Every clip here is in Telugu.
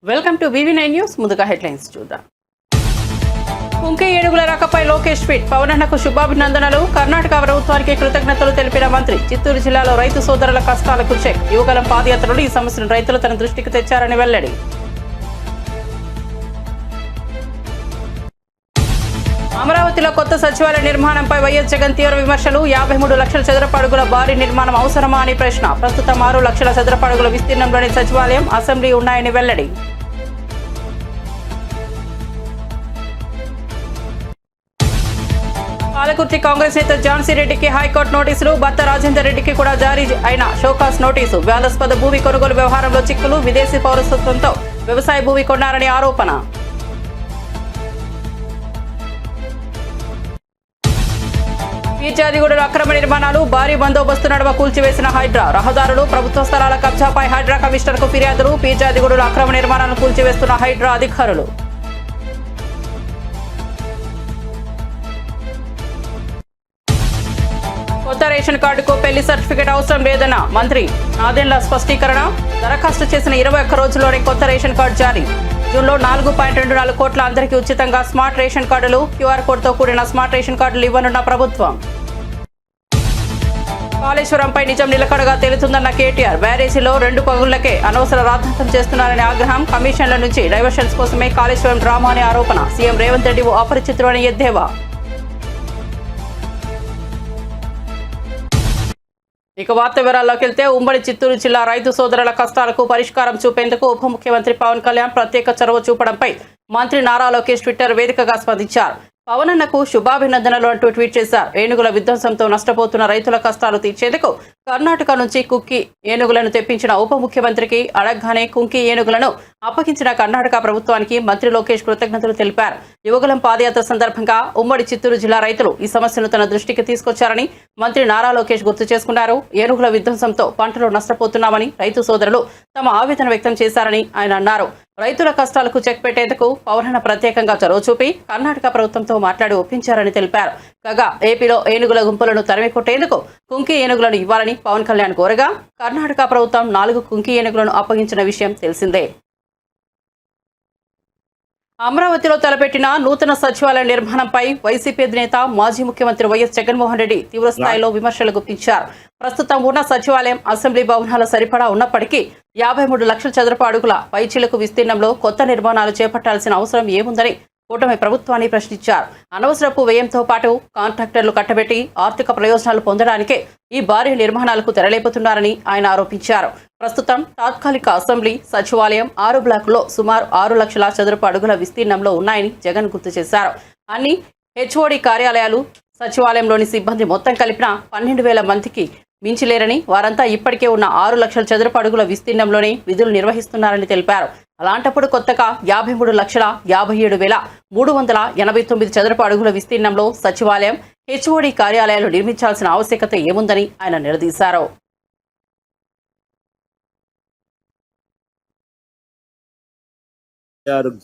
Welcome to VV9 news. ముందుగా హెడ్లైన్స్ చూద్దాం. కుంకి ఏనుగుల రకపై లోకేష్ ట్వీట్. పవనన్నకు శుభాభినందనలు. కర్ణాటక ప్రభుత్వానికి కృతజ్ఞతలు తెలిపిన మంత్రి. చిత్తూరు జిల్లాలో రైతు సోదరుల కష్టాలకు చెక్. యువగలం పాదయాత్రలు ఈ సమస్యను రైతులు తన దృష్టికి తెచ్చారని వెల్లడి. అమరావతిలో కొత్త సచివాలయ నిర్మాణంపై వైఎస్ జగన్ తీవ్ర విమర్శలు. 53 లక్షల చదరపు అడుగుల భారీ నిర్మాణం అవసరమా అని ప్రశ్న. ప్రస్తుతం 6 లక్షల చదరపు అడుగుల విస్తీర్ణంలోని సచివాలయం, అసెంబ్లీ ఉన్నాయని వెల్లడి. పాలకుర్తి కాంగ్రెస్ నేత ఝాన్సీ రెడ్డికి హైకోర్టు నోటీసులు. భర్త రాజేందర్ రెడ్డికి కూడా జారీ అయిన షోకాస్ నోటీసు. వివాదాస్పద భూమి కొనుగోలు వ్యవహారంలో చిక్కులు. విదేశీ పౌరసత్వంతో వ్యవసాయ భూమి కొన్నారని ఆరోపణ. పీర్జాదిగూడలో అక్రమ నిర్మాణాలు. భారీ బందోబస్తు నడుమ కూల్చివేసిన హైడ్రా. రహదారులు, ప్రభుత్వ స్థలాల కబ్జాపై హైడ్రా కమిషనర్కు ఫిర్యాదులు. పీర్జాదిగూడలో అక్రమ నిర్మాణాలను కూల్చివేస్తున్న హైడ్రా అధికారులు. కొత్త రేషన్ కార్డుకు పెళ్లి సర్టిఫికేట్ అవసరం లేదన్న మంత్రి నాదెండ్ల స్పష్టీకరణ. దరఖాస్తు చేసిన 21 రోజుల్లోనే కొత్త రేషన్ కార్డు జారీ. జూన్లో 4.24 కోట్ల అందరికీ ఉచితంగా స్మార్ట్ రేషన్ కార్డులు. QR కోడ్తో కూడిన స్మార్ట్ రేషన్ కార్డులు ఇవ్వనున్న ప్రభుత్వం. కాళేశ్వరంపై నిజం నిలకడగా తేలుతుందన్న కేటీఆర్. బ్యారేజీలో 2 పగుళ్లకే అనవసర రాద్ధాంతం చేస్తున్నారని ఆగ్రహం. కమిషన్ల నుంచి డైవర్షన్స్ కోసమే కాళేశ్వరం డ్రామా అని ఆరోపణ. సీఎం రేవంత్ రెడ్డి ఓ అపరిచితుడు అని ఎద్దేవా. ఇక వార్త వివరాల్లోకి వెళ్తే, ఉమ్మడి చిత్తూరు జిల్లా రైతు సోదరుల కష్టాలకు పరిష్కారం చూపేందుకు ఉప ముఖ్యమంత్రి పవన్ కళ్యాణ్ ప్రత్యేక చొరవ చూపడంపై మంత్రి నారా లోకేష్ ట్విట్టర్ వేదికగా స్పందించారు. పవనన్నకు శుభాభినందనలు అంటూ ట్వీట్ చేశారు. ఏనుగుల విధ్వంసంతో నష్టపోతున్న రైతుల కష్టాలు తీర్చేందుకు కర్ణాటక నుంచి కుక్కి ఏనుగులను తెప్పించిన ఉప ముఖ్యమంత్రికి అడగ్గానే కుంకి ఏనుగులను అప్పగించిన కర్ణాటక ప్రభుత్వానికి మంత్రి లోకేష్ కృతజ్ఞతలు తెలిపారు. యువగలం పాదయాత్ర సందర్భంగా ఉమ్మడి చిత్తూరు జిల్లా రైతులు ఈ సమస్యను తన దృష్టికి తీసుకొచ్చారని మంత్రి నారా లోకేష్ గుర్తు చేసుకున్నారు. ఏనుగుల విధ్వంసంతో పంటలు నష్టపోతున్నామని రైతు సోదరులు తమ ఆవేదన వ్యక్తం చేశారని ఆయన అన్నారు. రైతుల కష్టాలకు చెక్ పెట్టేందుకు పవనన్న ప్రత్యేకంగా చొరవ చూపి కర్ణాటక ప్రభుత్వంతో మాట్లాడి ఒప్పించారని తెలిపారు. కాగా ఏపీలో ఏనుగుల గుంపులను తరిమి కొట్టేందుకు కుంకి ఏనుగులను ఇవ్వాలని పవన్ కళ్యాణ్ కోరగా కర్ణాటక ప్రభుత్వం 4 కుంకి ఏనుగులను అప్పగించిన విషయం తెలిసిందే. అమరావతిలో తలపెట్టిన నూతన సచివాలయ నిర్మాణంపై వైసీపీ అధినేత మాజీ ముఖ్యమంత్రి వైఎస్ జగన్మోహన్ రెడ్డి తీవ్రస్థాయిలో విమర్శలు గుప్పించారు. ప్రస్తుతం ఉన్న సచివాలయం, అసెంబ్లీ భవనాల సరిపడా ఉన్నప్పటికీ 53 లక్షల చదరపు అడుగుల పైచిలకు విస్తీర్ణంలో కొత్త నిర్మాణాలు చేపట్టాల్సిన అవసరం ఏముందని కూటమి ప్రభుత్వాన్ని ప్రశ్నించారు. అనవసరపు వ్యయంతో పాటు కాంట్రాక్టర్లు కట్టబెట్టి ఆర్థిక ప్రయోజనాలు పొందడానికే ఈ భారీ నిర్మాణాలకు తెరలేపుతున్నారని ఆయన ఆరోపించారు. ప్రస్తుతం తాత్కాలిక అసెంబ్లీ, సచివాలయం 6 బ్లాకుల్లో సుమారు 6 లక్షల చదరపు అడుగుల విస్తీర్ణంలో ఉన్నాయని జగన్ గుర్తు చేశారు. అన్ని HOD కార్యాలయాలు, సచివాలయంలోని సిబ్బంది మొత్తం కలిపిన 12,000 మందికి మించిలేరని, వారంతా ఇప్పటికే ఉన్న 6 లక్షల చదరపు అడుగుల విస్తీర్ణంలోనే విధులు నిర్వహిస్తున్నారని తెలిపారు. అలాంటప్పుడు కొత్తగా 53,57,389 చదరపు అడుగుల విస్తీర్ణంలో సచివాలయం, HOD కార్యాలయాలు నిర్మించాల్సిన ఆవశ్యకత ఏముందని ఆయన నిలదీశారు.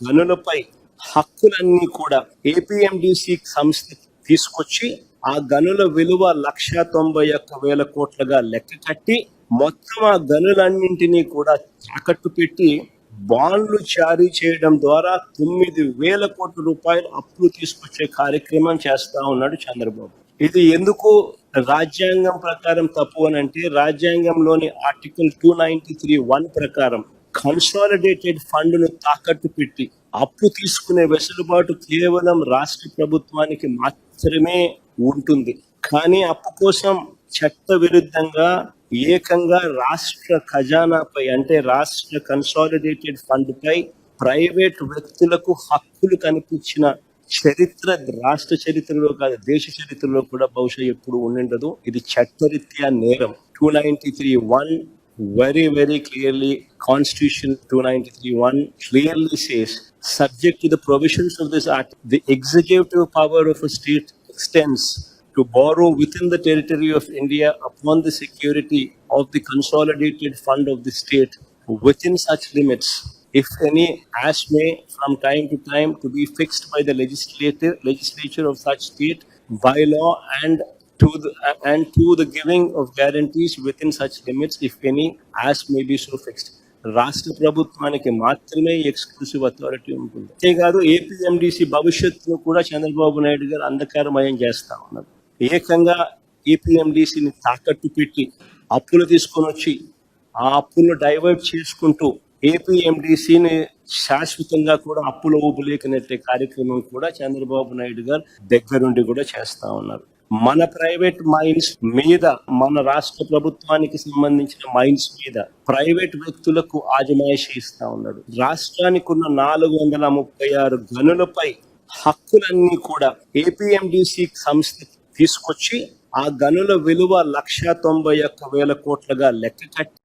గనులపై హక్కులన్నీ కూడా APMDC సంస్థ తీసుకొచ్చి ఆ గనుల విలువ 191,000 కోట్లుగా లెక్క కట్టి మొత్తం ఆ గనులన్నింటినీ కూడా తాకట్టు పెట్టి బాండ్లు జారీ చేయడం ద్వారా 9,000 కోట్ల రూపాయలు అప్పులు తీసుకొచ్చే కార్యక్రమం చేస్తా ఉన్నాడు చంద్రబాబు. ఇది ఎందుకు రాజ్యాంగం ప్రకారం తప్పు అని అంటే, రాజ్యాంగంలోని ఆర్టికల్ 293(1) ప్రకారం కన్సాలిడేటెడ్ ఫండ్ను తాకట్టు పెట్టి అప్పు తీసుకునే వెసులుబాటు కేవలం రాష్ట్ర ప్రభుత్వానికి మాత్రమే ఉంటుంది. కానీ అప్పు కోసం చట్ట విరుద్ధంగా ఏకంగా రాష్ట్ర ఖజానాపై, అంటే రాష్ట్ర కన్సాలిడేటెడ్ ఫండ్ పై ప్రైవేట్ వ్యక్తులకు హక్కులు కనిపించిన చరిత్ర రాష్ట్ర చరిత్రలో కాదు, దేశ చరిత్రలో కూడా బహుశా ఎప్పుడు ఉండిండదు. ఇది చట్టరీత్యా నేరం. 293(1) very clearly, Constitution 293(1) clearly says, subject to the provisions of this act, the executive power of a state extends to borrow within the territory of India upon the security of the consolidated fund of the state within such limits, if any, as may from time to time to be fixed by the legislature of such state by law, and to the giving of guarantees within such limits, if any, as may be so fixed. రాష్ట్ర ప్రభుత్వానికి మాత్రమే ఎక్స్క్లూసివ్ అథారిటీ ఉంటుంది. అంతేకాదు ఏపీఎండిసి భవిష్యత్తును కూడా చంద్రబాబు నాయుడు గారు అంధకారమయం చేస్తా ఉన్నారు. ఏకంగా ఏపీఎండిసిని తాకట్టు పెట్టి అప్పులు తీసుకొని వచ్చి ఆ అప్పులను డైవర్ట్ చేసుకుంటూ ఏపీఎండిసిని శాశ్వతంగా కూడా అప్పుల ఊపులేకనెట్టే కార్యక్రమం కూడా చంద్రబాబు నాయుడు గారు దగ్గరుండి కూడా చేస్తా ఉన్నారు. మన ప్రైవేట్ మైన్స్ మీద, మన రాష్ట్ర ప్రభుత్వానికి సంబంధించిన మైన్స్ మీద ప్రైవేట్ వ్యక్తులకు ఆజమాయిషీ ఇస్తా ఉన్నాడు. రాష్ట్రానికి ఉన్న 436 గనులపై హక్కులన్నీ కూడా ఏపీఎండిసి సంస్థ తీసుకొచ్చి ఆ గనుల విలువ 191,000 కోట్లుగా లెక్క కట్టి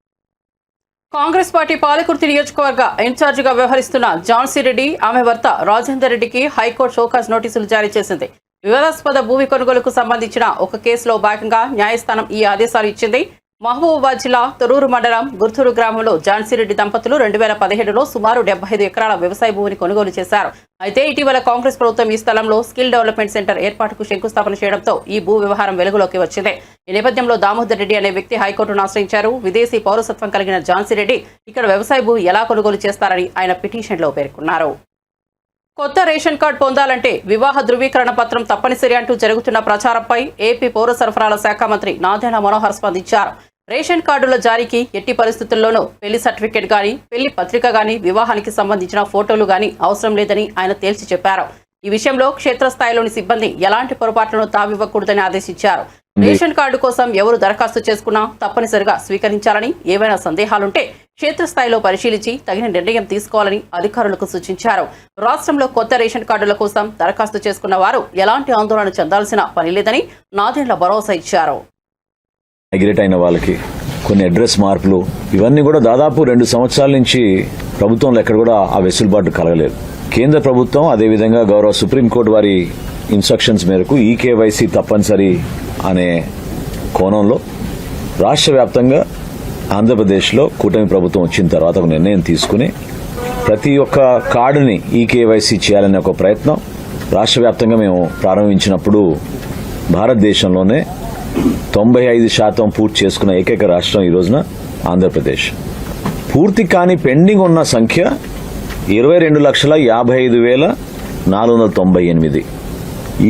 కాంగ్రెస్ పార్టీ పాలకుర్తి నియోజకవర్గ ఇన్ఛార్జిగా వ్యవహరిస్తున్న ఝాన్సీ రెడ్డి, ఆమె భర్త రాజేందర్ రెడ్డికి హైకోర్టు షోకాజ్ నోటీసులు జారీ చేసింది. వివాదాస్పద భూమి కొనుగోలుకు సంబంధించిన ఒక కేసులో భాగంగా న్యాయస్థానం ఈ ఆదేశాలు ఇచ్చింది. మహబూబాబాద్ జిల్లా తొర్రూరు మండలం గుర్తూరు గ్రామంలో ఝాన్సీ రెడ్డి దంపతులు 2017లో సుమారు 75 ఎకరాల వ్యవసాయ భూమిని కొనుగోలు చేశారు. అయితే ఇటీవల కాంగ్రెస్ ప్రభుత్వం ఈ స్థలంలో స్కిల్ డెవలప్మెంట్ సెంటర్ ఏర్పాటుకు శంకుస్థాపన చేయడంతో ఈ భూ వ్యవహారం వెలుగులోకి వచ్చింది. ఈ నేపథ్యంలో దామోదర్ రెడ్డి అనే వ్యక్తి హైకోర్టును ఆశ్రయించారు. విదేశీ పౌరసత్వం కలిగిన ఝాన్సీ రెడ్డి ఇక్కడ వ్యవసాయ భూమి ఎలా కొనుగోలు చేస్తారని ఆయన పిటిషన్లో పేర్కొన్నారు. కొత్త రేషన్ కార్డు పొందాలంటే వివాహ ధృవీకరణ పత్రం తప్పనిసరి అంటూ జరుగుతున్న ప్రచారంపై ఏపీ పౌర సరఫరాల శాఖ మంత్రి నాదెండ్ల మనోహర్ స్పందించారు. రేషన్ కార్డుల జారీకి ఎట్టి పరిస్థితుల్లోనూ పెళ్లి సర్టిఫికేట్ గానీ, పెళ్లి పత్రిక గానీ, వివాహానికి సంబంధించిన ఫోటోలు గానీ అవసరం లేదని ఆయన తేల్చి చెప్పారు. ఈ విషయంలో క్షేత్రస్థాయిలోని సిబ్బంది ఎలాంటి పొరపాట్లను తావివ్వకూడదని ఆదేశించారు. రేషన్ కార్డు కోసం ఎవరు దరఖాస్తు చేసుకున్నా తప్పనిసరిగా స్వీకరించాలని, ఏవైనా సందేహాలుంటే క్షేత్రస్థాయిలో పరిశీలించి తగిన నిర్ణయం తీసుకోవాలని అధికారులకు సూచించారు. రాష్ట్రంలో కొత్త రేషన్ కార్డుల కోసం దరఖాస్తు చేసుకున్న వారు ఎలాంటి ఆందోళన చెందాల్సిన పని లేదని నాదెండ్ల భరోసా ఇచ్చారు. మైగ్రేట్ అయిన వాళ్ళకి కొన్ని అడ్రస్ మార్పులు ఇవన్నీ కూడా దాదాపు 2 సంవత్సరాల నుంచి ప్రభుత్వంలో ఎక్కడ కూడా ఆ వెసులుబాటు కలగలేదు. కేంద్ర ప్రభుత్వం అదేవిధంగా గౌరవ సుప్రీంకోర్టు వారి ఇన్స్ట్రక్షన్స్ మేరకు ఈకేవైసీ తప్పనిసరి అనే కోణంలో రాష్ట్ర వ్యాప్తంగా ఆంధ్రప్రదేశ్లో కూటమి ప్రభుత్వం వచ్చిన తర్వాత ఒక నిర్ణయం తీసుకుని ప్రతి ఒక్క కార్డుని ఈకేవైసీ చేయాలనే ఒక ప్రయత్నం రాష్ట్ర వ్యాప్తంగా మేము ప్రారంభించినప్పుడు భారతదేశంలోనే 95% పూర్తి చేసుకున్న ఏకైక రాష్ట్రం ఈ రోజున ఆంధ్రప్రదేశ్. పూర్తి కాని పెండింగ్ ఉన్న సంఖ్య 22,55,498.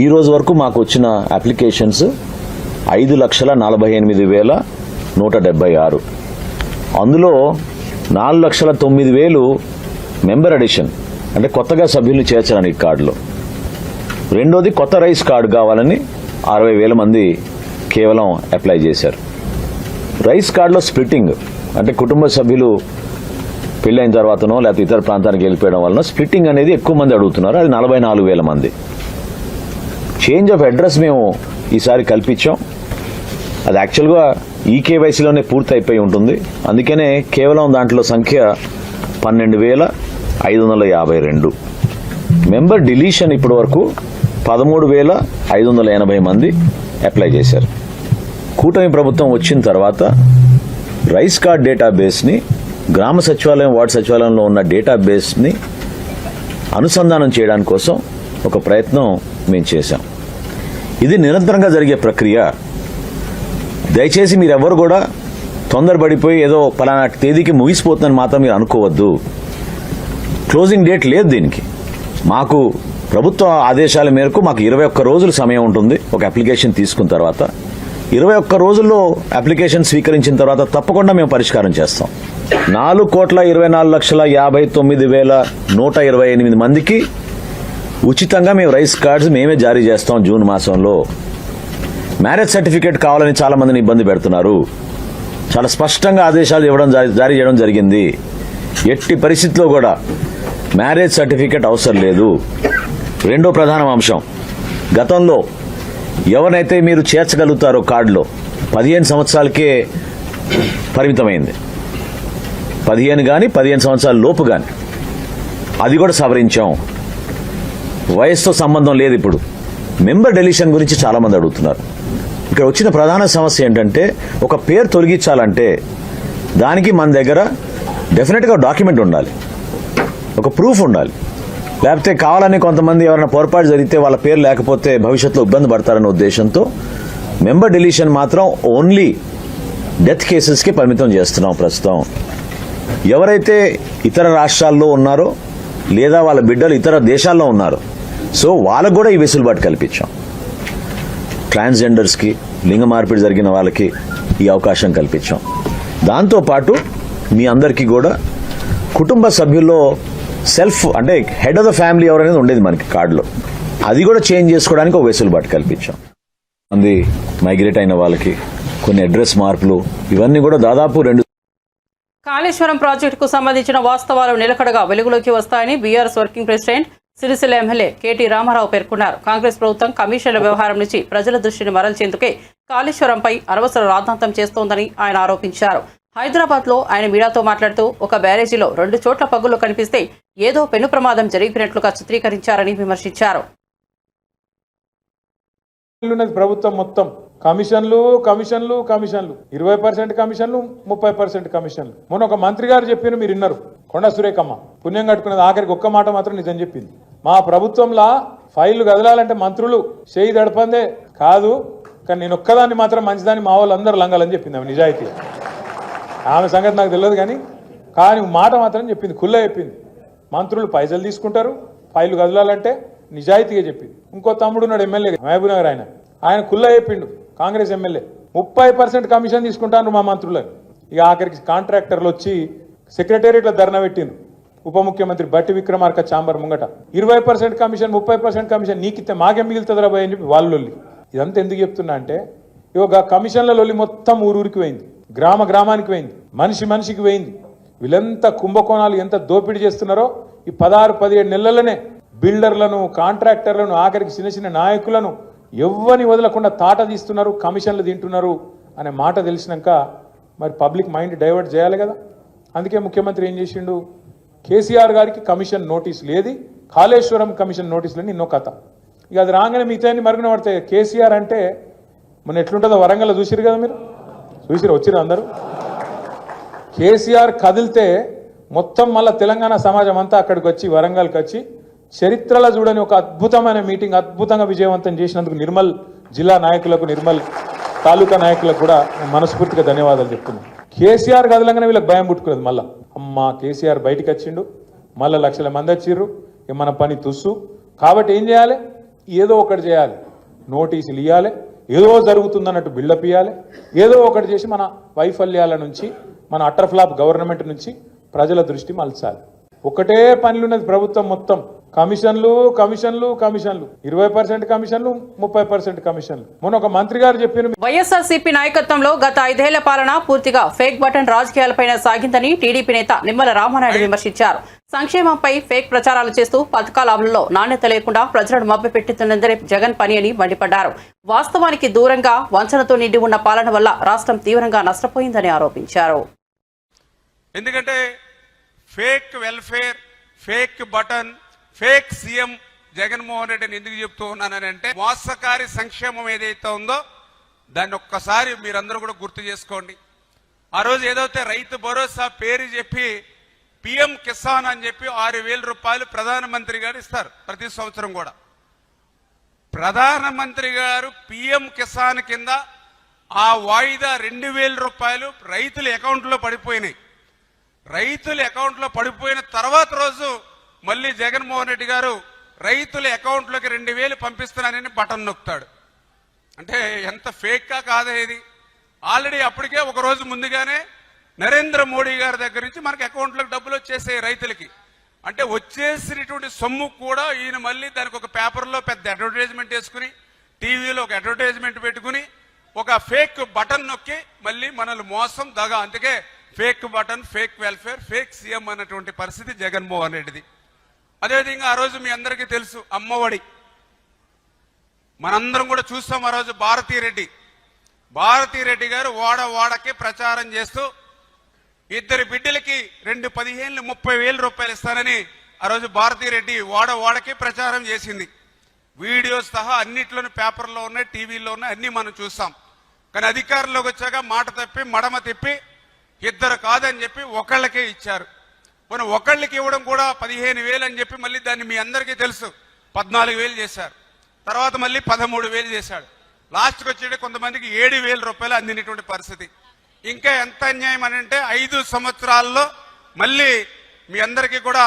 ఈ రోజు వరకు మాకు వచ్చిన అప్లికేషన్స్ 5,48,176. అందులో 4,09,000 మెంబర్ అడిషన్, అంటే కొత్తగా సభ్యుల్ని చేర్చడానికి కార్డులో. రెండోది కొత్త రైస్ కార్డు కావాలని 60,000 మంది కేవలం అప్లై చేశారు. రైస్ కార్డులో స్ప్లిట్టింగ్, అంటే కుటుంబ సభ్యులు పెళ్ళైన తర్వాతనో లేకపోతే ఇతర ప్రాంతానికి వెళ్ళిపోవడం వలన స్ప్లిట్టింగ్ అనేది ఎక్కువ మంది అడుగుతున్నారు. అది 44,000 మంది. చేంజ్ ఆఫ్ అడ్రస్ మేము ఈసారి కల్పించాం. అది యాక్చువల్గా ఈకేవైసీలోనే పూర్తి అయిపోయి ఉంటుంది. అందుకనే కేవలం దాంట్లో సంఖ్య 12,552. మెంబర్ డిలీషన్ ఇప్పటి వరకు 13,580 మంది అప్లై చేశారు. కూటమి ప్రభుత్వం వచ్చిన తర్వాత రైస్ కార్డ్ డేటాబేస్ని గ్రామ సచివాలయం, వార్డు సచివాలయంలో ఉన్న డేటాబేస్ని అనుసంధానం చేయడానికి కోసం ఒక ప్రయత్నం మేము చేశాం. ఇది నిరంతరంగా జరిగే ప్రక్రియ. దయచేసి మీరెవరు కూడా తొందరపడిపోయి ఏదో పలానా తేదీకి ముగిసిపోతుందని మాత్రం మీరు అనుకోవద్దు. క్లోజింగ్ డేట్ లేదు దీనికి. మాకు ప్రభుత్వ ఆదేశాల మేరకు మాకు 21 రోజులు సమయం ఉంటుంది. ఒక అప్లికేషన్ తీసుకున్న తర్వాత 21 రోజుల్లో అప్లికేషన్ స్వీకరించిన తర్వాత తప్పకుండా మేము పరిష్కారం చేస్తాం. 4,24,59,128 మందికి ఉచితంగా మేము రైస్ కార్డ్స్ మేమే జారీ చేస్తాం జూన్ మాసంలో. మ్యారేజ్ సర్టిఫికేట్ కావాలని చాలా మందిని ఇబ్బంది పెడుతున్నారు. చాలా స్పష్టంగా ఆదేశాలు జారీ చేయడం జరిగింది. ఎట్టి పరిస్థితిలో కూడా మ్యారేజ్ సర్టిఫికేట్ అవసరం లేదు. రెండో ప్రధాన అంశం, గతంలో ఎవరినైతే మీరు చేర్చగలుగుతారో కార్డులో 15 సంవత్సరాలకే పరిమితమైంది. 15 కానీ 15 సంవత్సరాల లోపు కానీ అది కూడా సవరించాం. వయసుతో సంబంధం లేదు. ఇప్పుడు మెంబర్ డెలిషన్ గురించి చాలా మంది అడుగుతున్నారు. ఇక్కడ వచ్చిన ప్రధాన సమస్య ఏంటంటే, ఒక పేరు తొలగించాలంటే దానికి మన దగ్గర డెఫినెట్గా డాక్యుమెంట్ ఉండాలి, ఒక ప్రూఫ్ ఉండాలి. లేకపోతే కావాలని కొంతమంది ఎవరైనా పొరపాటు జరిగితే వాళ్ళ పేరు లేకపోతే భవిష్యత్తులో ఇబ్బంది పడతారనే ఉద్దేశంతో మెంబర్ డిలీషన్ మాత్రం ఓన్లీ డెత్ కేసెస్కి పరిమితం చేస్తున్నాం ప్రస్తుతం. ఎవరైతే ఇతర రాష్ట్రాల్లో ఉన్నారో లేదా వాళ్ళ బిడ్డలు ఇతర దేశాల్లో ఉన్నారు, సో వాళ్ళకు కూడా ఈ వెసులుబాటు కల్పించాం. ట్రాన్స్జెండర్స్కి, లింగ మార్పిడి జరిగిన వాళ్ళకి ఈ అవకాశం కల్పించాం. దాంతోపాటు మీ అందరికీ కూడా కుటుంబ సభ్యుల్లో సెల్ఫ్ అంటే హెడ్ ఆఫ్ ద ఫ్యామిలీ ఎవరనేది ఉండేది మనకి కార్డులో, అది కూడా చేంజ్ చేసుకోవడానికి ఒక వెసులుబాటు కల్పించాం. మంది మైగ్రేట్ అయిన వాళ్ళకి కొన్ని అడ్రస్ మార్పులు, ఇవన్నీ కూడా దాదాపు 2. కాళేశ్వరం ప్రాజెక్టుకు సంబంధించిన వాస్తవాలు నిలకడగా వెలుగులోకి వస్తాయని BRS working president Sirisilla MLA KT Rama Rao పేర్కొన్నారు. కాంగ్రెస్ ప్రభుత్వం కమిషన్ల వ్యవహారం నుంచి ప్రజల దృష్టిని మరల్చేందుకే కాళేశ్వరంపై అనవసర రాద్ధాంతం చేస్తోందని ఆయన ఆరోపించారు. హైదరాబాద్ లో ఆయన మీడియాతో మాట్లాడుతూ ఒక బ్యారేజీలో 2 చోట్ల పగుళ్లు కనిపిస్తే ఏదో పెను ప్రమాదం జరిగినట్లుగా చిత్రీకరించారని విమర్శించారు. ప్రభుత్వం మొత్తం కమిషన్లు కమిషన్లు కమిషన్లు 20% కమిషన్లు 30% కమిషన్లు. మొన్న ఒక మంత్రి గారు చెప్పిన మీరు విన్నారు, కొండ సురేఖమ్మ పుణ్యం కట్టుకున్నది. ఆఖరికి ఒక్క మాట మాత్రం నిజం చెప్పింది, మా ప్రభుత్వంలో ఫైళ్లు కదలాలంటే మంత్రులు చేయి దడపందే కాదు, కానీ నేను ఒక్కదాన్ని మాత్రం మంచిదాన్ని మా వాళ్ళు అందరూ లంగాలని చెప్పింది. ఆమె నిజాయితీ, ఆమె సంగతి నాకు తెలియదు కానీ మాట మాత్రం చెప్పింది, కుల్ల చెప్పింది. మంత్రులు పైసలు తీసుకుంటారు, ఫైళ్లు కదలాలంటే నిజాయితీగా చెప్పింది. ఇంకో తమ్ముడు ఉన్నాడు ఎమ్మెల్యే మహబూబ్ నగర్, ఆయన కుల్ల చెప్పిండు, కాంగ్రెస్ ఎమ్మెల్యే 30% కమిషన్ తీసుకుంటాను మా మంత్రులకు. ఇక ఆఖరికి కాంట్రాక్టర్లు వచ్చి సెక్రటేరియట్లో ధర్నా పెట్టిండ్రు. ఉప ముఖ్యమంత్రి బట్టి విక్రమార్క ఛాంబర్ ముంగట 20% కమిషన్ 30% కమిషన్ నీకిస్తే మాకేం మిగులుతుందిరా భయ్ అని చెప్పి వాళ్ళు. ఇదంతా ఎందుకు చెప్తున్నా అంటే ఇక కమిషన్ల లొల్లి మొత్తం ఊరూరికి పోయింది, గ్రామ గ్రామానికి పోయింది, మనిషి మనిషికి పోయింది. వీళ్ళెంత కుంభకోణాలు ఎంత దోపిడీ చేస్తున్నారో ఈ 16-17 నెలలనే బిల్డర్లను, కాంట్రాక్టర్లను, ఆఖరికి చిన్న చిన్న నాయకులను ఎవ్వని వదలకుండా తాట తీస్తున్నారు, కమిషన్లు తింటున్నారు అనే మాట తెలిసినాక మరి పబ్లిక్ మైండ్ డైవర్ట్ చేయాలి కదా. అందుకే ముఖ్యమంత్రి ఏం చేసిండు, కేసీఆర్ గారికి కమిషన్ నోటీస్ లేదు, కాళేశ్వరం కమిషన్ నోటీసులని ఎన్నో కథ. ఇక అది రాగానే మిగతాన్ని మరుగున పడతాయి. కేసీఆర్ అంటే మన ఎట్లుంటుందో వరంగల్ చూసిరు కదా, మీరు చూసిరు, వచ్చిరు అందరూ. కేసీఆర్ కదిలితే మొత్తం మళ్ళీ తెలంగాణ సమాజం అంతా అక్కడికి వచ్చి వరంగల్కి వచ్చి చరిత్రలో చూడని ఒక అద్భుతమైన మీటింగ్ అద్భుతంగా విజయవంతం చేసినందుకు నిర్మల్ జిల్లా నాయకులకు, నిర్మల్ తాలూకా నాయకులకు కూడా మనస్ఫూర్తిగా ధన్యవాదాలు చెప్తున్నాను. కేసీఆర్ కదలంగానే వీళ్ళకి భయం పుట్టుకున్నది. మళ్ళీ అమ్మ కేసీఆర్ బయటికి వచ్చిండు, మళ్ళీ లక్షల మంది వచ్చిర్రు, మన పని తుస్సు. కాబట్టి ఏం చేయాలి, ఏదో ఒకటి చేయాలి, నోటీసులు ఇవ్వాలి, ఏదో జరుగుతుందన్నట్టు బిల్డప్ ఇవ్వాలి, ఏదో ఒకటి చేసి మన వైఫల్యాల నుంచి, మన అటర్ ఫ్లాప్ గవర్నమెంట్ నుంచి ప్రజల దృష్టి మలచాలి. ఒకటే పనులున్నది ప్రభుత్వం మొత్తం, కమిషన్లు కమిషన్లు కమిషన్లు 20% కమిషన్లు 30% కమిషన్లు. మొన్న ఒక మంత్రి గారు చెప్పిన వైఎస్ఆర్సీపీ నాయకత్వంలో గత 5 ఏళ్ల పాలన పూర్తిగా ఫేక్ బటన్ రాజకీయాలపైన సాగిందని టీడీపీ నేత నిమ్మల రామానాయుడు విమర్శించారు. సంక్షేమంపై ఫేక్ ప్రచారాలు చేస్తూ పథకాల అమలులో నాణ్యత లేకుండా ప్రజలను మభ్యపెట్టుతున్నదే జగన్ పని అని మండిపడ్డారు. వాస్తవానికి దూరంగా వంచనతో నిండి ఉన్న పాలన వల్ల రాష్ట్రం తీవ్రంగా నష్టపోయిందని ఆరోపించారు. ఎందుకంటే fake welfare, fake button, fake CM Jaganmohan రెడ్డిని ఎందుకు చెప్తూ ఉన్నానంటే మోసకారి సంక్షేమం ఏదైతే ఉందో దాన్ని ఒక్కసారి మీరందరూ కూడా గుర్తు చేసుకోండి. ఆ రోజు ఏదైతే రైతు భరోసా పేరు చెప్పి పిఎం కిసాన్ అని చెప్పి 6,000 రూపాయలు ప్రధానమంత్రి గారు ఇస్తారు ప్రతి సంవత్సరం కూడా. ప్రధానమంత్రి గారు పిఎం కిసాన్ కింద ఆ వాయిదా 2,000 రూపాయలు రైతుల అకౌంట్లో పడిపోయినాయి. రైతుల అకౌంట్లో పడిపోయిన తర్వాత రోజు మళ్ళీ జగన్మోహన్ రెడ్డి గారు రైతుల అకౌంట్లోకి 2,000 పంపిస్తున్నానని బటన్ నొక్కుతాడు. అంటే ఎంత ఫేక్గా కాదా ఇది. ఆల్రెడీ అప్పటికే ఒక రోజు ముందుగానే నరేంద్ర మోడీ గారి దగ్గర నుంచి మనకి అకౌంట్లోకి డబ్బులు వచ్చేసాయి రైతులకి. అంటే వచ్చేసినటువంటి సొమ్ము కూడా ఈయన మళ్ళీ దానికి ఒక పేపర్లో పెద్ద అడ్వర్టైజ్మెంట్ వేసుకుని, టీవీలో ఒక అడ్వర్టైజ్మెంట్ పెట్టుకుని ఒక ఫేక్ బటన్ నొక్కి మళ్ళీ మనల్ని మోసం దగా. అందుకే fake button, fake welfare, fake CM అన్నటువంటి పరిస్థితి జగన్మోహన్ రెడ్డిది. అదేవిధంగా ఆ రోజు మీ అందరికీ తెలుసు అమ్మఒడి, మనందరం కూడా చూస్తాం. ఆ రోజు భారతీ రెడ్డి గారు వాడకి ప్రచారం చేస్తూ 2 బిడ్డలకి 2 15,000 30,000 రూపాయలు ఇస్తానని ఆ రోజు భారతీ రెడ్డి వాడకి ప్రచారం చేసింది. వీడియోస్ సహా అన్నిట్లోనూ పేపర్లో ఉన్నాయి, టీవీలో ఉన్నాయి, అన్ని మనం చూస్తాం. కానీ అధికారంలోకి వచ్చాక మాట తప్పి మడమ తిప్పి 2 కాదని చెప్పి ఒకళ్ళకే ఇచ్చారు. మనం ఒకళ్ళకి ఇవ్వడం కూడా 15,000 అని చెప్పి మళ్ళీ దాన్ని మీ అందరికీ తెలుసు 14,000 చేశారు. తర్వాత మళ్ళీ 13,000 చేశాడు. లాస్ట్కి వచ్చేటి కొంతమందికి 7,000 రూపాయలు అందినటువంటి పరిస్థితి. ఇంకా ఎంత అన్యాయం అని అంటే 5 సంవత్సరాల్లో మళ్ళీ మీ అందరికీ కూడా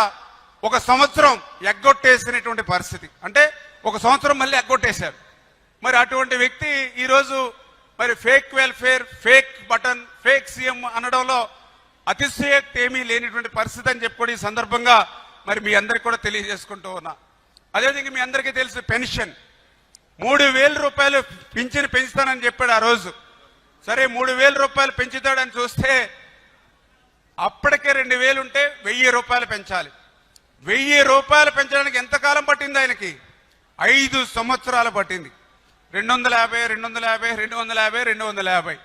ఒక సంవత్సరం ఎగ్గొట్టేసినటువంటి పరిస్థితి. అంటే ఒక సంవత్సరం మళ్ళీ ఎగ్గొట్టేశారు. మరి అటువంటి వ్యక్తి ఈరోజు మరి fake welfare, fake button, fake CM అనడంలో అతిశయోక్తి ఏమీ లేనిటువంటి పరిస్థితి అని చెప్పుకొని ఈ సందర్భంగా మరి మీ అందరికి కూడా తెలియజేసుకుంటూ ఉన్నా. అదేవిధంగా మీ అందరికీ తెలుసు పెన్షన్ 3,000 రూపాయలు పింఛను పెంచుతానని చెప్పాడు ఆ రోజు. సరే 3,000 రూపాయలు పెంచుతాడని చూస్తే అప్పటికే 2,000 ఉంటే 1,000 రూపాయలు పెంచాలి. 1,000 రూపాయలు పెంచడానికి ఎంతకాలం పట్టింది ఆయనకి? 5 సంవత్సరాలు పట్టింది. 250, 250, 250, 250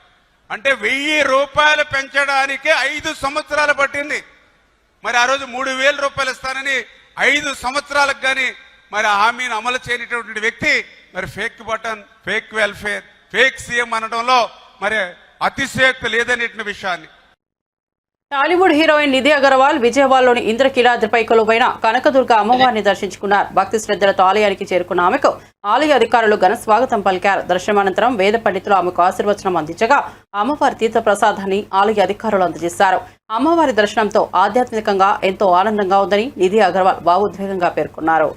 అంటే 1,000 రూపాయలు పెంచడానికి 5 సంవత్సరాలు పట్టింది. మరి ఆ రోజు 3,000 రూపాయలు ఇస్తానని 5 సంవత్సరాలకు కానీ మరి హామీని అమలు చేయనటువంటి వ్యక్తి మరి fake button, fake welfare, fake CM అనడంలో మరి అతిశయోక్తి లేదనేటువంటి విషయాన్ని టాలీవుడ్ హీరోయిన్ నిధి అగర్వాల్ విజయవాడలోని ఇంద్రకీలాద్రిపై కొలువైన కనకదుర్గ అమ్మవారిని దర్శించుకున్నారు. భక్తి శ్రద్ధలతో ఆలయానికి చేరుకున్న ఆమెకు ఆలయ అధికారులు ఘన స్వాగతం పలికారు. దర్శనానంతరం వేద పండితులు ఆమెకు ఆశీర్వచనం అందించగా అమ్మవారి తీర్థ ప్రసాదాన్ని ఆలయ అధికారులు అందజేశారు. అమ్మవారి దర్శనంతో ఆధ్యాత్మికంగా ఎంతో ఆనందంగా ఉందని నిధి అగర్వాల్ భావోద్వేగంగా పేర్కొన్నారు.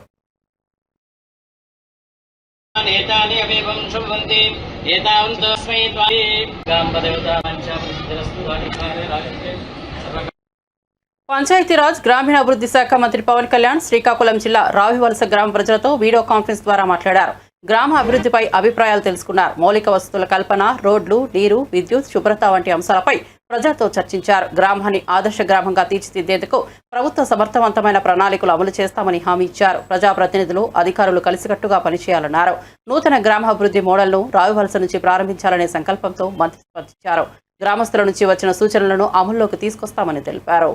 పంచాయతీరాజ్ గ్రామీణాభివృద్ధి శాఖ మంత్రి పవన్ కళ్యాణ్ శ్రీకాకుళం జిల్లా రావివలస గ్రామ ప్రజలతో వీడియో కాన్ఫరెన్స్ ద్వారా మాట్లాడారు. గ్రామ అభివృద్ధిపై అభిప్రాయాలు తెలుసుకున్నారు. మౌలిక వసతుల కల్పన, రోడ్లు, నీరు, విద్యుత్, శుభ్రత వంటి అంశాలపై ప్రజలతో చర్చించారు. గ్రామాన్ని ఆదర్శ గ్రామంగా తీర్చిదిద్దేందుకు ప్రభుత్వ సమర్థవంతమైన ప్రణాళికలు అమలు చేస్తామని హామీ ఇచ్చారు. ప్రజాప్రతినిధులు, అధికారులు కలిసికట్టుగా పనిచేయాలన్నారు. నూతన గ్రామాభివృద్ధి మోడల్ను రావివలస నుంచి ప్రారంభించాలనే సంకల్పంతో మంత్రి స్పందించారు. గ్రామస్తుల నుంచి వచ్చిన సూచనలను అమల్లోకి తీసుకొస్తామని తెలిపారు.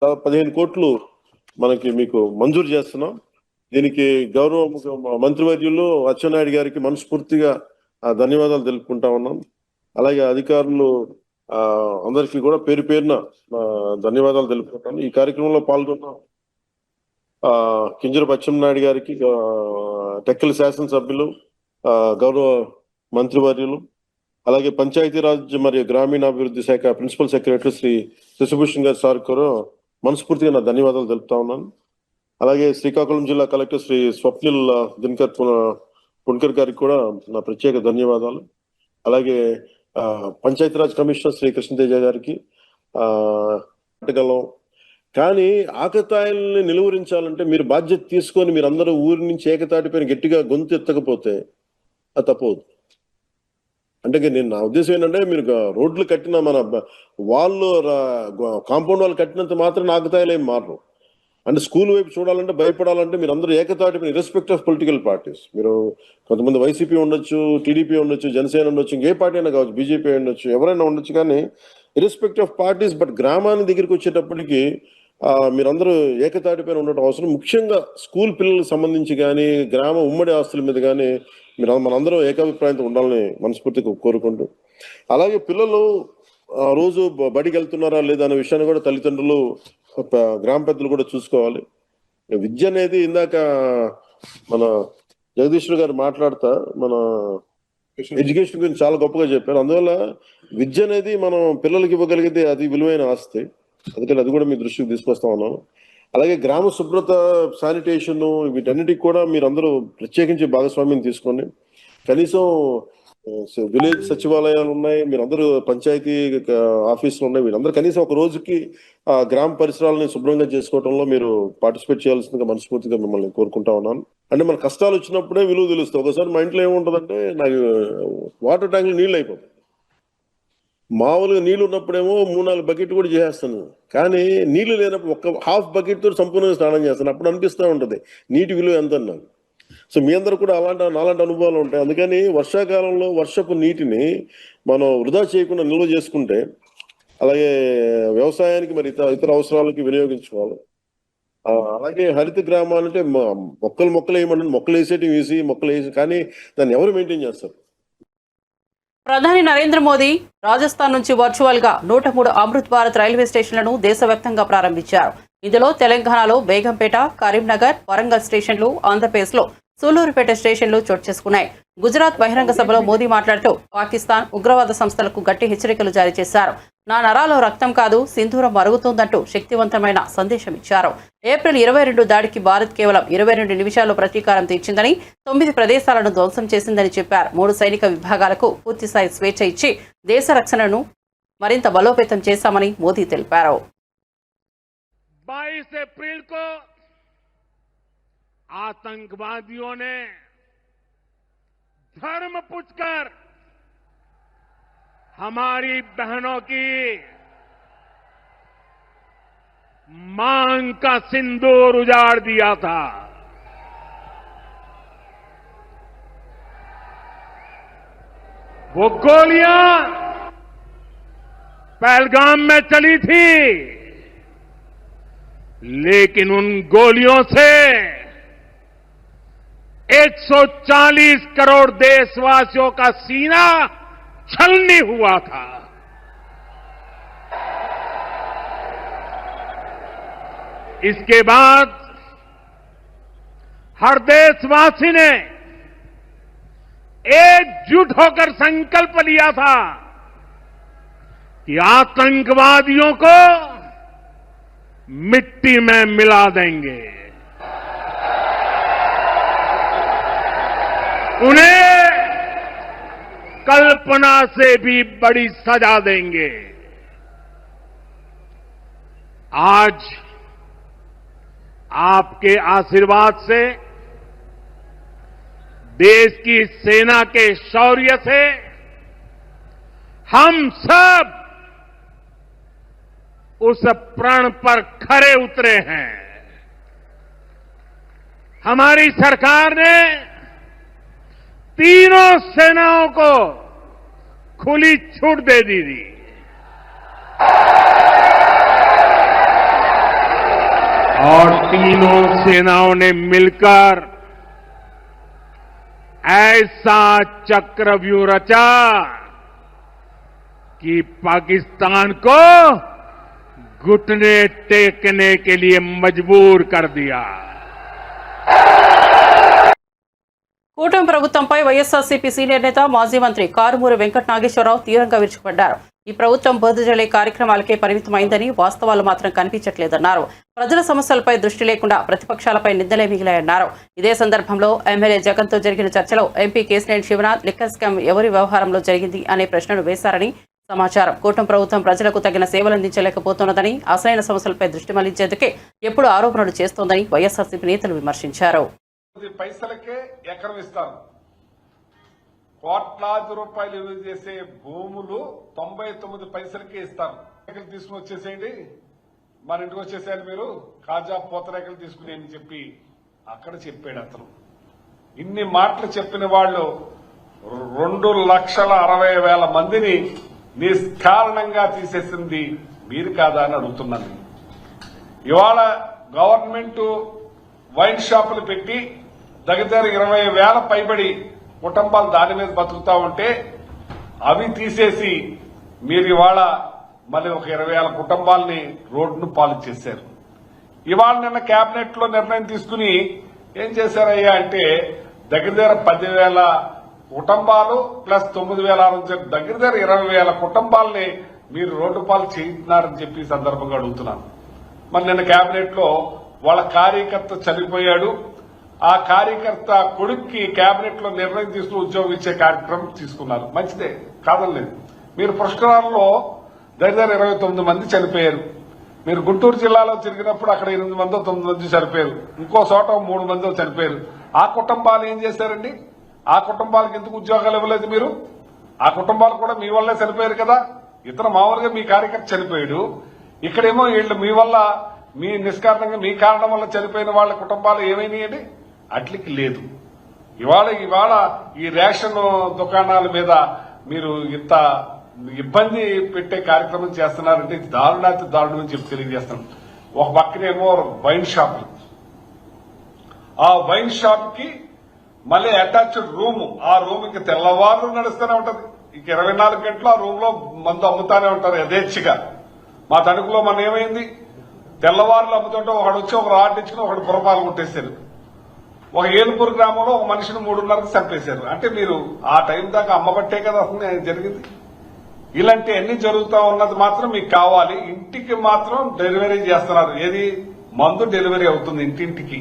15 కోట్లు మీకు మంజూరు చేస్తున్నాం. దీనికి గౌరవ మంత్రివర్యులు అచ్చెన్నాయుడు గారికి మనస్ఫూర్తిగా ధన్యవాదాలు తెలుపుకుంటా ఉన్నాం. అలాగే అధికారులు అందరికీ కూడా పేరు పేరున ధన్యవాదాలు తెలుపుకుంటాను. ఈ కార్యక్రమంలో పాల్గొన్న కింజరపు అచ్చెన్నాయుడు గారికి, టెక్కలి శాసనసభ్యులు, గౌరవ మంత్రివర్యులు, అలాగే పంచాయతీరాజ్ మరియు గ్రామీణాభివృద్ధి శాఖ ప్రిన్సిపల్ సెక్రటరీ శ్రీ శశిభూషణ్ గారి సార్ కూడా మనస్ఫూర్తిగా నా ధన్యవాదాలు తెలుపుతా ఉన్నాను. అలాగే శ్రీకాకుళం జిల్లా కలెక్టర్ శ్రీ స్వప్నిల్ దినకర్ పుణ్కర్ గారికి కూడా నా ప్రత్యేక ధన్యవాదాలు. అలాగే పంచాయతీరాజ్ కమిషనర్ శ్రీ కృష్ణతేజ గారికి అడగలం. కానీ ఆకతాయిల్ని నిలువరించాలంటే మీరు బాధ్యత తీసుకొని మీరందరూ ఊరి నుంచి ఏకతాటిపైన గట్టిగా గొంతు ఎత్తకపోతే అది తప్పవుతుంది. అంటే నేను నా ఉద్దేశం ఏంటంటే మీరు రోడ్లు కట్టిన మన వాళ్ళు కాంపౌండ్ వాళ్ళు కట్టినంత మాత్రం ఆకతాయిలు ఏం మారరు. అంటే స్కూల్ వైపు చూడాలంటే భయపడాలంటే మీరు అందరూ ఏకతాటి ఇర్రెస్పెక్ట్ ఆఫ్ పొలిటికల్ పార్టీస్, మీరు కొంతమంది వైసీపీ ఉండొచ్చు, టీడీపీ ఉండొచ్చు, జనసేన ఉండొచ్చు, ఇంకే పార్టీ అయినా కావచ్చు, బీజేపీ ఉండొచ్చు, ఎవరైనా ఉండొచ్చు, కానీ ఇర్రెస్పెక్ట్ ఆఫ్ పార్టీస్. బట్ గ్రామాన్ని దగ్గరికి వచ్చేటప్పటికి మీరందరూ ఏకతాటిపైన ఉండటం అవసరం. ముఖ్యంగా స్కూల్ పిల్లలకు సంబంధించి కానీ గ్రామ ఉమ్మడి ఆస్తుల మీద కానీ మనందరం ఏకాభిప్రాయంతో ఉండాలని మనస్ఫూర్తిగా కోరుకుంటూ, అలాగే పిల్లలు రోజు బడికి వెళ్తున్నారా లేదా అనే విషయాన్ని కూడా తల్లిదండ్రులు, గ్రామ పెద్దలు కూడా చూసుకోవాలి. విద్య అనేది ఇందాక మన జగదీశ్వర్ గారు మాట్లాడుతా మన ఎడ్యుకేషన్ గురించి చాలా గొప్పగా చెప్పారు. అందువల్ల విద్య అనేది మనం పిల్లలకి ఇవ్వగలిగితే అది విలువైన ఆస్తి. అందుకని అది కూడా మీ దృష్టికి తీసుకొస్తా ఉన్నాను. అలాగే గ్రామ శుభ్రత, శానిటేషన్, వీటన్నిటికి కూడా మీరు అందరూ ప్రత్యేకించి భాగస్వామ్యం తీసుకోండి. కనీసం విలేజ్ సచివాలయాలు ఉన్నాయి, మీరందరూ పంచాయతీ ఆఫీసులు ఉన్నాయి, వీళ్ళందరూ కనీసం ఒక రోజుకి గ్రామ పరిసరాలని శుభ్రంగా చేసుకోవడంలో మీరు పార్టిసిపేట్ చేయాల్సిందిగా మనస్ఫూర్తిగా మిమ్మల్ని కోరుకుంటా ఉన్నాను. అంటే మన కష్టాలు వచ్చినప్పుడే విలువ తెలుస్తుంది. ఒకసారి మా ఇంట్లో ఏముంటుందంటే నాకు వాటర్ ట్యాంక్లో నీళ్ళు అయిపోతాయి. మామూలుగా నీళ్ళు ఉన్నప్పుడేమో 3-4 బకెట్ కూడా చేసేస్తాను, కానీ నీళ్లు లేనప్పుడు ఒక్క హాఫ్ బకెట్ తో సంపూర్ణంగా స్నానం చేస్తాను. అప్పుడు అనిపిస్తూ ఉంటుంది నీటి విలువ ఎంత నాకు. సో మీ అందరూ కూడా అలాంటి అనుభవాలు ఉంటాయి. అందుకని వర్షాకాలంలో వర్షపు నీటిని మనం వృధా చేయకుండా నిల్వ చేసుకుంటే, అలాగే వ్యవసాయానికి మరి ఇతర అవసరాలకి వినియోగించుకోవాలి. అలాగే హరిత గ్రామాలంటే మొక్కలు వేయమంటే మొక్కలు వేసేటివి వేసి మొక్కలు వేసి, కానీ దాన్ని ఎవరు మెయింటైన్ చేస్తారు? ప్రధాని నరేంద్ర మోదీ రాజస్థాన్ నుంచి వర్చువల్ గా 103 అమృత్ భారత్ రైల్వే స్టేషన్లను దేశవ్యాప్తంగా ప్రారంభించారు. ఇందులో తెలంగాణలో బేగంపేట, కరీంనగర్, వరంగల్ స్టేషన్లు, ఆంధ్రప్రదేశ్లో సూలూరుపేట స్టేషన్లు చోటు చేసుకున్నాయి. గుజరాత్ బహిరంగ సభలో మోదీ మాట్లాడుతూ పాకిస్తాన్ ఉగ్రవాద సంస్థలకు గట్టి హెచ్చరికలు జారీ చేశారు. నా నరాలో రక్తం కాదు, సింధూరం మరుగుతోందంటూ శక్తివంతమైన సందేశం ఇచ్చారు. ఏప్రిల్ 22 దాడికి భారత్ కేవలం 22 నిమిషాల్లో ప్రతీకారం తీర్చిందని, 9 ప్రదేశాలను ధ్వంసం చేసిందని చెప్పారు. 3 సైనిక విభాగాలకు పూర్తిస్థాయి స్వేచ్ఛ ఇచ్చి దేశ రక్షణను మరింత బలోపేతం చేశామని మోదీ తెలిపారు. 22 अप्रैल को आतंकवादियों ने धर्म पूछकर हमारी बहनों की मांग का सिंदूर उजाड़ दिया था। वो गोलियां पहलगाम में चली थी, लेकिन उन गोलियों से 140 करोड़ देशवासियों का सीना छलनी हुआ था। इसके बाद हर देशवासी ने एकजुट होकर संकल्प लिया था कि आतंकवादियों को मिट्टी में मिला देंगे, उन्हें कल्पना से भी बड़ी सजा देंगे। आज आपके आशीर्वाद से, देश की सेना के शौर्य से हम सब उस प्रण पर खरे उतरे हैं। हमारी सरकार ने तीनों सेनाओं को खुली छूट दे दी थी। और तीनों सेनाओं ने मिलकर ऐसा चक्रव्यूह रचा कि पाकिस्तान को घुटने टेकने के लिए मजबूर कर दिया। కూటమి ప్రభుత్వంపై వైఎస్ఆర్సీపీ సీనియర్ నేత మాజీ మంత్రి కారుమూరి వెంకట నాగేశ్వరరావు తీవ్రంగా విరుచుకుపడ్డారు. ఈ ప్రభుత్వం బోధజలే కార్యక్రమాలకే పరిమితమైందని, వాస్తవాలు మాత్రం కనిపించట్లేదన్నారు. ప్రజల సమస్యలపై దృష్టి లేకుండా ప్రతిపక్షాలపై నిందలే మిగిలాయన్నారు. ఇదే సందర్భంలో ఎమ్మెల్యే జగన్తో జరిగిన చర్చలో MP Kesineni Sivanath liquor scam ఎవరి వ్యవహారంలో జరిగింది అనే ప్రశ్నలు వేశారని సమాచారం. కూటమి ప్రభుత్వం ప్రజలకు తగిన సేవలందించలేకపోతున్నదని, అసలైన సమస్యలపై దృష్టి మళ్లించేందుకే ఎప్పుడు ఆరోపణలు చేస్తోందని వైఎస్ఆర్సీపీ నేతలు విమర్శించారు. పైసలకే ఎకరం ఇస్తారు. కోట్లాది రూపాయలు విలువ చేసే భూములు 99 పైసలకే ఇస్తారు. తీసుకుని వచ్చేసేయండి, మన ఇంటికి వచ్చేసేయాలి, మీరు కాజా పూతరేకలు తీసుకుని అని చెప్పి అక్కడ చెప్పాడు అతను. ఇన్ని మాటలు చెప్పిన వాళ్ళు 2,60,60,000 మందిని నిష్కారణంగా తీసేసింది మీరు కాదా అని అడుగుతున్నాను. ఇవాళ గవర్నమెంట్ వైన్ షాపులు పెట్టి దగ్గర 20,000 పైబడి కుటుంబాలు దాని మీద బతుకుతా ఉంటే అవి తీసేసి మీరు ఇవాళ మళ్ళీ ఒక 20,000 కుటుంబాలని రోడ్డును పాలు చేశారు. ఇవాళ నిన్న కేబినెట్ లో నిర్ణయం తీసుకుని ఏం చేశారయ్యా అంటే దగ్గర 10,000 కుటుంబాలు ప్లస్ 9,600 దగ్గర 20,000 కుటుంబాలని మీరు రోడ్డు పాలు చేస్తున్నారని చెప్పి సందర్భంగా అడుగుతున్నాను. మరి నిన్న కేబినెట్ లో వాళ్ళ కార్యకర్త చనిపోయాడు. ఆ కార్యకర్త కొడుక్కి కేబినెట్ లో నిర్ణయం తీసుకుని ఉద్యోగం ఇచ్చే కార్యక్రమం తీసుకున్నారు. మంచిదే, కాదనలేదు. మీరు పుష్కరాల్లో దగ్గర 29 మంది చనిపోయారు. మీరు గుంటూరు జిల్లాలో తిరిగినప్పుడు అక్కడ 8 మందో 9 మంది చనిపోయారు. ఇంకో చోట 3 మందో చనిపోయారు. ఆ కుటుంబాలు ఏం చేశారండి? ఆ కుటుంబాలకు ఎందుకు ఉద్యోగాలు ఇవ్వలేదు మీరు? ఆ కుటుంబాలు కూడా మీ వల్లే చనిపోయారు కదా. ఇతను మామూలుగా మీ కార్యకర్త చనిపోయాడు, ఇక్కడేమో వీళ్ళు మీ వల్ల, మీ నిష్కారణంగా మీ కారణం వల్ల చనిపోయిన వాళ్ళ కుటుంబాలు ఏమైనాయండి? అట్లకి లేదు. ఇవాళ ఈ రేషన్ దుకాణాల మీద మీరు ఇంత ఇబ్బంది పెట్టే కార్యక్రమం చేస్తున్నారంటే దారుణాతి దారుణం అని చెప్పి తెలియజేస్తున్నాం. ఒక పక్కనేమో వైన్ షాప్, ఆ వైన్ షాప్ కి మళ్ళీ అటాచ్డ్ రూమ్, ఆ రూమ్ కి తెల్లవారు నడుస్తూనే ఉంటది. ఇక 24 గంటలు ఆ రూమ్ లో మందు అమ్ముతానే ఉంటారు యథేచ్ఛగా. మా తణుకులో మన ఏమైంది, తెల్లవారులు అమ్ముతుంటే ఒకడు వచ్చి ఒక రాడ్ ఇచ్చుకుని ఒకడు పురపాలు కొట్టేశారు. ఒక ఏలుపూరు గ్రామంలో ఒక మనిషిని 3:30కి చంపేశారు. అంటే మీరు ఆ టైం దాకా అమ్మబట్టే కదా అసలు జరిగింది. ఇలాంటి అన్ని జరుగుతూ ఉన్నది మాత్రం మీకు కావాలి. ఇంటికి మాత్రం డెలివరీ చేస్తున్నారు. ఏది మందు డెలివరీ అవుతుంది ఇంటింటికి,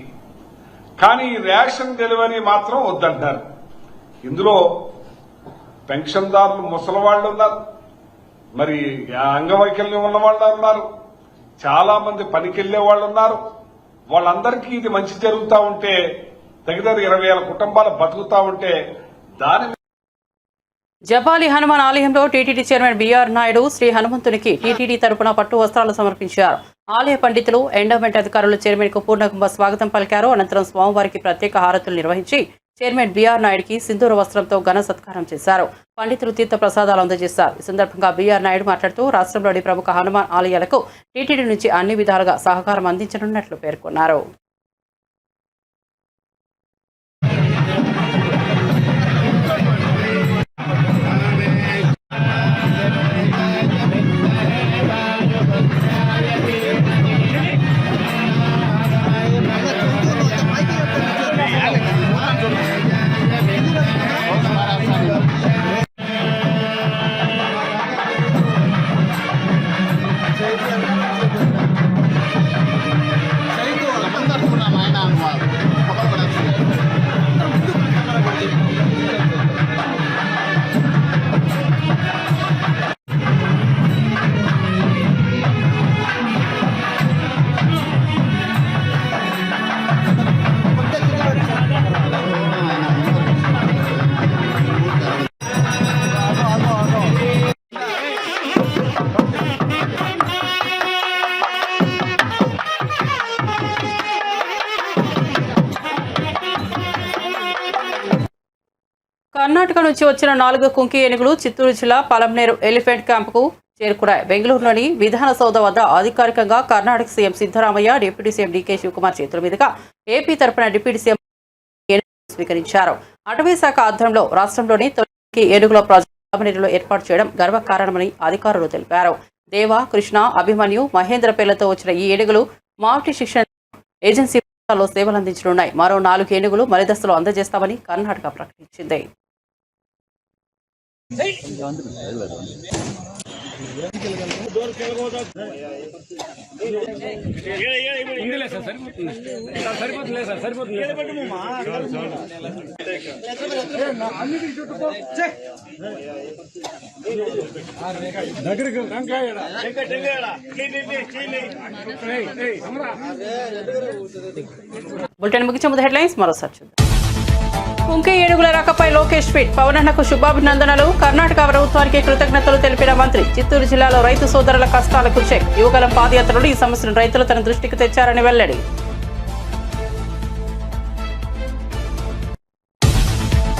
కానీ రేషన్ డెలివరీ మాత్రం వద్దంటున్నారు. ఇందులో పెన్షన్దారులు ముసలి వాళ్ళు ఉన్నారు, మరి అంగవైకల్యం ఉన్న వాళ్ళు ఉన్నారు, చాలా మంది పనికెళ్లే వాళ్ళు ఉన్నారు. వాళ్ళందరికీ ఇది మంచి జరుగుతూ ఉంటే దగ్గర 20,000 కుటుంబాలు బతుకుతా ఉంటే దాని జపాలి హనుమాన్ ఆలయంలో TTD chairman BR Naidu Shri హనుమంతునికి టీటీడీ తరపున పట్టు వస్త్రాలు సమర్పించారు. ఆలయ పండితులు, ఎండోమెంట్ అధికారులు చైర్మన్ కు పూర్ణకుంభ స్వాగతం పలికారు. అనంతరం స్వామివారికి ప్రత్యేక హారతులు నిర్వహించి చైర్మన్ బీఆర్ నాయుడుకి సింధూర వస్త్రంతో ఘన సత్కారం చేశారు. పండితులు తీర్థ ప్రసాదాలు అందజేశారు. ఈ సందర్భంగా బీఆర్ నాయుడు మాట్లాడుతూ రాష్ట్రంలోని ప్రముఖ హనుమాన్ ఆలయాలకు టీటీడీ నుంచి అన్ని విధాలుగా సహకారం అందించనున్నట్లు పేర్కొన్నారు. కర్ణాటక నుంచి వచ్చిన 4 కుంకి ఏనుగులు చిత్తూరు జిల్లా పలంనేరు ఎలిఫెంట్ క్యాంపుకు చేరుకున్నాయి. బెంగళూరులోని విధాన సౌధ వద్ద అధికారికంగా Karnataka CM Siddaramaiah, deputy CM DK Shivakumar చేతుల మీదుగా ఏపీ తరపున డిప్యూటీ సీఎం స్వీకరించారు. అటవీ శాఖ ఆధ్వర్యంలో రాష్ట్రంలోని తొలి ఏనుగుల ప్రాజెక్టు పలంనేరులో ఏర్పాటు చేయడం గర్వకారణమని అధికారులు తెలిపారు. దేవ, కృష్ణ, అభిమన్యు, మహేంద్ర పేర్లతో వచ్చిన ఈ ఏనుగులు మావటి శిక్షణ ఏజెన్సీలో సేవలందించనున్నాయి. మరో 4 ఏనుగులు మలిదశలో అందజేస్తామని కర్ణాటక ప్రకటించింది. బులెటిన్ ముగించే ముందు హెడ్లైన్స్ మరోసారి చూద్దాం. కుంకి ఏనుగుల రాకపై లోకేష్ ట్వీట్. పవనన్నకు శుభాభినందనలు. కర్ణాటక ప్రభుత్వానికి కృతజ్ఞతలు తెలిపిన మంత్రి. చిత్తూరు జిల్లాలో రైతు సోదరుల కష్టాలకు చెక్. యువగలం పాదయాత్రలో ఈ సమస్యను రైతులు తన దృష్టికి తెచ్చారని వెల్లడి.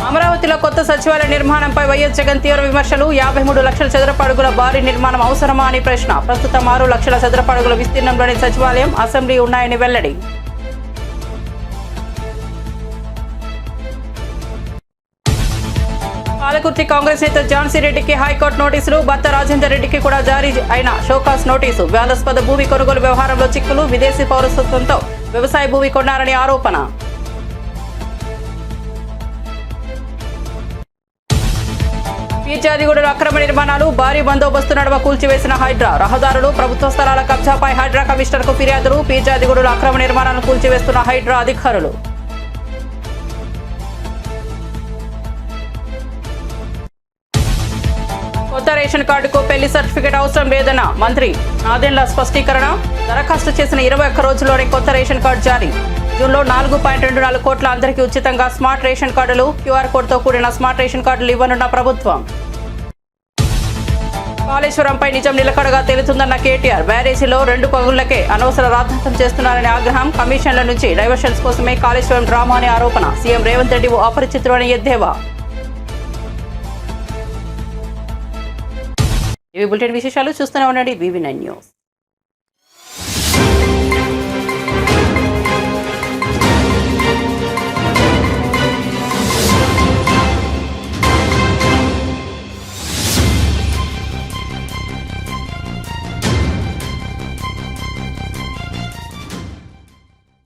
అమరావతిలో కొత్త సచివాలయ నిర్మాణంపై వైఎస్ జగన్ తీవ్ర విమర్శలు. 53 లక్షల చదరపు అడుగుల భారీ నిర్మాణం అవసరమా అని ప్రశ్న. ప్రస్తుతం 6 లక్షల చదరపు అడుగుల విస్తీర్ణంలోని సచివాలయం, అసెంబ్లీ ఉన్నాయని వెల్లడి. పాలకుర్తి కాంగ్రెస్ నేత ఝాన్సీ రెడ్డికి హైకోర్టు నోటీసులు. భర్త రాజేందర్ రెడ్డికి కూడా జారీ అయిన షోకాస్ నోటీసు. వివాదాస్పద భూమి కొనుగోలు వ్యవహారంలో చిక్కులు. విదేశీ పౌరసత్వంతో వ్యవసాయ భూమి కొన్నారని ఆరోపణ. పీర్జాదిగూడలో అక్రమ నిర్మాణాలు. భారీ బందోబస్తు నడుమ కూల్చివేసిన హైడ్రా. రహదారులు, ప్రభుత్వ స్థలాల కబ్జాపై హైడ్రా కమిషనర్కు ఫిర్యాదులు. పీర్జాదిగూడలో అక్రమ నిర్మాణాలను కూల్చివేస్తున్న హైడ్రా అధికారులు. కొత్త రేషన్ కార్డుకు పెళ్లి సర్టిఫికేట్ అవసరం లేదన్న మంత్రి నాదెండ్ల స్పష్టీకరణ. దరఖాస్తు చేసిన 21 రోజుల్లోనే కొత్త రేషన్ కార్డు జారీ. జూన్లో 4.24 కోట్ల అందరికీ ఉచితంగా స్మార్ట్ రేషన్ కార్డులు. క్యూఆర్ కోడ్తో కూడిన స్మార్ట్ రేషన్ కార్డులు ఇవ్వనున్న ప్రభుత్వం. కాళేశ్వరంపై నిజం నిలకడగా తేలుతుందన్న కేటీఆర్. బ్యారేజీలో 2 పగుళ్లకే అనవసర రాద్ధాంతం చేస్తున్నారని ఆగ్రహం. కమిషన్ల నుంచి డైవర్షన్స్ కోసమే కాళేశ్వరం డ్రామా అని ఆరోపణ. సీఎం రేవంత్ రెడ్డి అపరిచితుడు అని ఎద్దేవా. ఇవి బులెటిన్ విశేషాలు. చూస్తూనే ఉండండి BV9 న్యూస్.